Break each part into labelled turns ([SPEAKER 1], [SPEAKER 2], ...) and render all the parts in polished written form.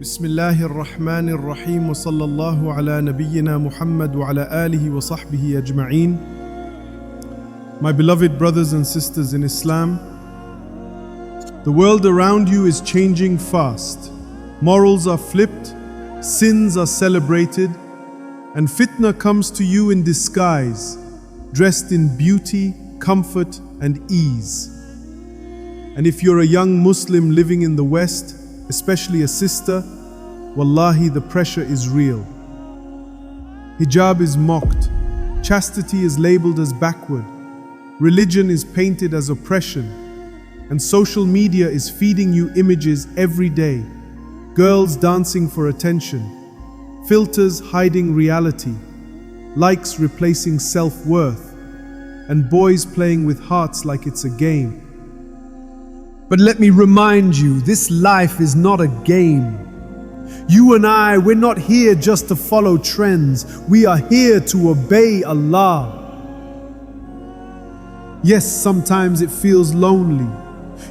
[SPEAKER 1] بسم الله الرحمن الرحيم وصلى الله على نبينا محمد وعلى آله وصحبه أجمعين. My beloved brothers and sisters in Islam, the world around you is changing fast. Morals are flipped, sins are celebrated, and fitna comes to you in disguise, dressed in beauty, comfort, and ease. And if you're a young Muslim living in the West, especially a sister, wallahi, the pressure is real. Hijab is mocked, chastity is labeled as backward, religion is painted as oppression, and social media is feeding you images every day. Girls dancing for attention, filters hiding reality, likes replacing self-worth, and boys playing with hearts like it's a game.
[SPEAKER 2] But let me remind you, this life is not a game. You and I, we're not here just to follow trends. We are here to obey Allah. Yes, sometimes it feels lonely.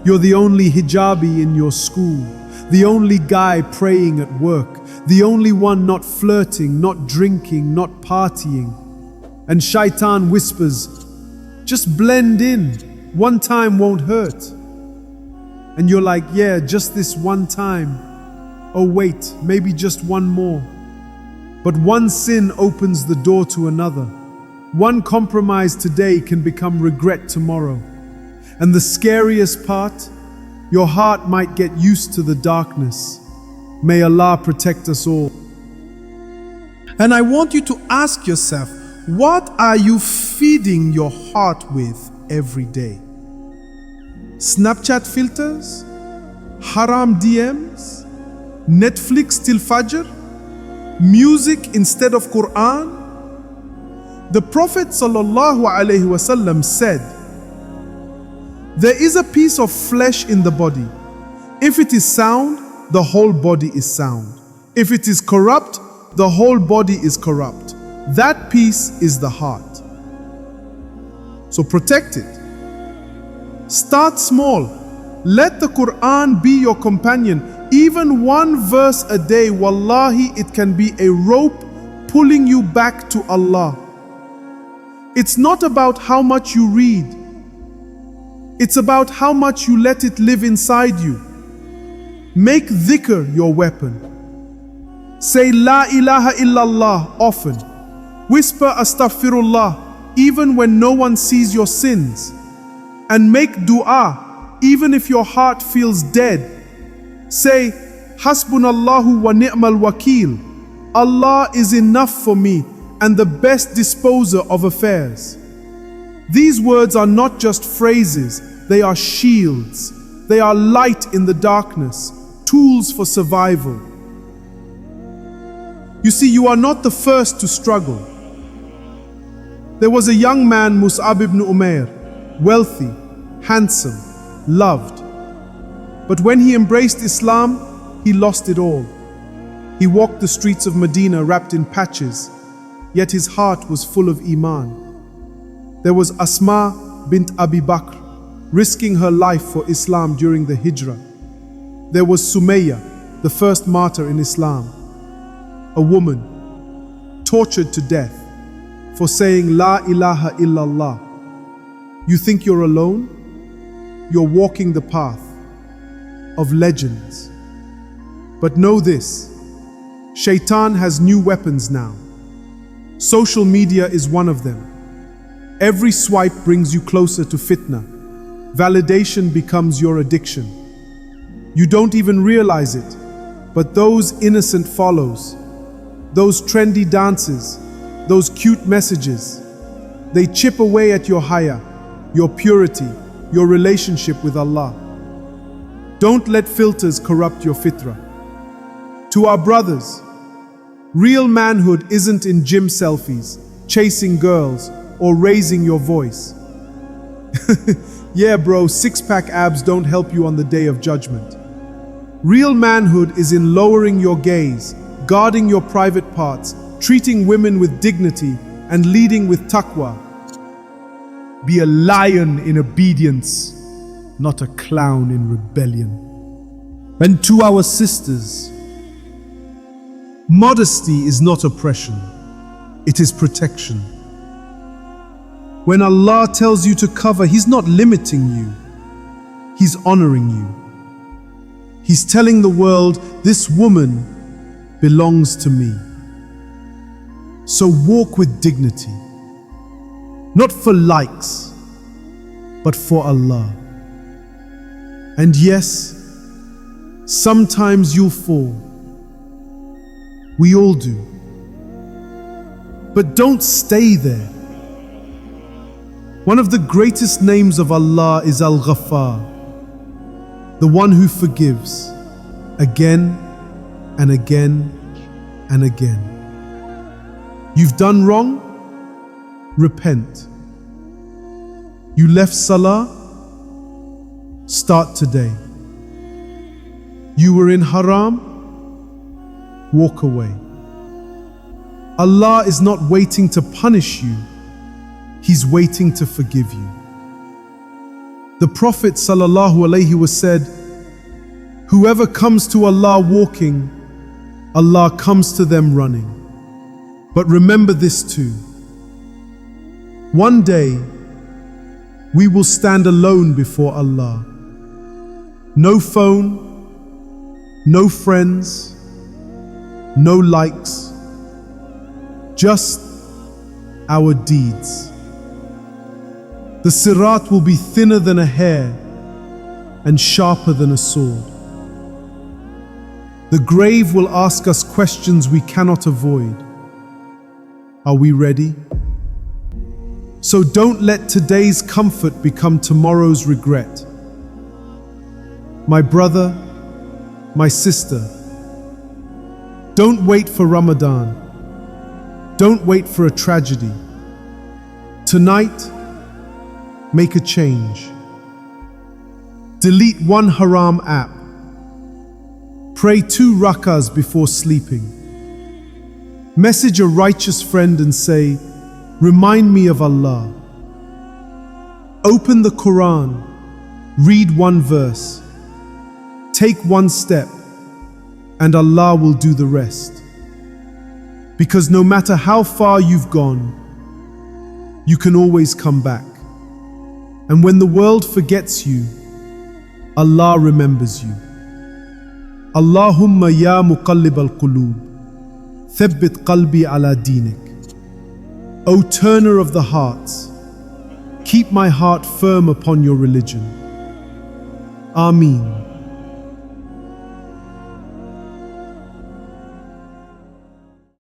[SPEAKER 2] You're the only hijabi in your school, the only guy praying at work, the only one not flirting, not drinking, not partying. And shaitan whispers, just blend in, one time won't hurt. And you're like, yeah, just this one time. Oh wait, maybe just one more. But one sin opens the door to another. One compromise today can become regret tomorrow. And the scariest part, your heart might get used to the darkness. May Allah protect us all.
[SPEAKER 3] And I want you to ask yourself, what are you feeding your heart with every day? Snapchat filters, haram DMs, Netflix till Fajr, music instead of Qur'an. The Prophet ﷺ said, there is a piece of flesh in the body. If it is sound, the whole body is sound. If it is corrupt, the whole body is corrupt. That piece is the heart. So protect it. Start small. Let the Qur'an be your companion. Even one verse a day, wallahi, it can be a rope pulling you back to Allah. It's not about how much you read. It's about how much you let it live inside you. Make dhikr your weapon. Say La ilaha illallah often. Whisper astaghfirullah even when no one sees your sins. And make dua even if your heart feels dead. Say, Hasbunallahu wa ni'mal wakil. Allah is enough for me and the best disposer of affairs. These words are not just phrases, they are shields. They are light in the darkness, tools for survival. You see, you are not the first to struggle. There was a young man, Mus'ab ibn Umair, wealthy, handsome, loved. But when he embraced Islam, he lost it all. He walked the streets of Medina wrapped in patches, yet his heart was full of Iman. There was Asma bint Abi Bakr, risking her life for Islam during the Hijrah. There was Sumayya, the first martyr in Islam, a woman tortured to death for saying La ilaha illallah. You think you're alone? You're walking the path of legends. But know this, Shaitan has new weapons now. Social media is one of them. Every swipe brings you closer to fitna. Validation becomes your addiction. You don't even realize it, but those innocent follows, those trendy dances, those cute messages, they chip away at your haya, your purity, your relationship with Allah. Don't let filters corrupt your fitrah. To our brothers, real manhood isn't in gym selfies, chasing girls, or raising your voice. Yeah, bro, six-pack abs don't help you on the day of judgment. Real manhood is in lowering your gaze, guarding your private parts, treating women with dignity, and leading with taqwa. Be a lion in obedience, not a clown in rebellion. And to our sisters, Modesty is not oppression, it is protection. When Allah tells you to cover, He's not limiting you, He's honoring you. He's telling the world, this woman belongs to me. So walk with dignity, not for likes, but for Allah. And yes, sometimes you'll fall. We all do. But don't stay there. One of the greatest names of Allah is Al-Ghaffar, the one who forgives again and again and again. You've done wrong? Repent. You left Salah? Start today. You were in haram? Walk away. Allah is not waiting to punish you, He's waiting to forgive you. The Prophet ﷺ said, whoever comes to Allah walking, Allah comes to them running. But remember this too. One day, we will stand alone before Allah. No phone, no friends, no likes, just our deeds. The sirat will be thinner than a hair and sharper than a sword. The grave will ask us questions we cannot avoid. Are we ready? So don't let today's comfort become tomorrow's regret. My brother, my sister, don't wait for Ramadan. Don't wait for a tragedy. Tonight, make a change. Delete one haram app. Pray 2 rakahs before sleeping. Message a righteous friend and say, remind me of Allah. Open the Qur'an, read 1 verse, take 1 step, and Allah will do the rest. Because no matter how far you've gone, you can always come back. And when the world forgets you, Allah remembers you. Allahumma ya muqallib al-qulub, thabbit qalbi ala dinik. O turner of the hearts, keep my heart firm upon your religion. Ameen.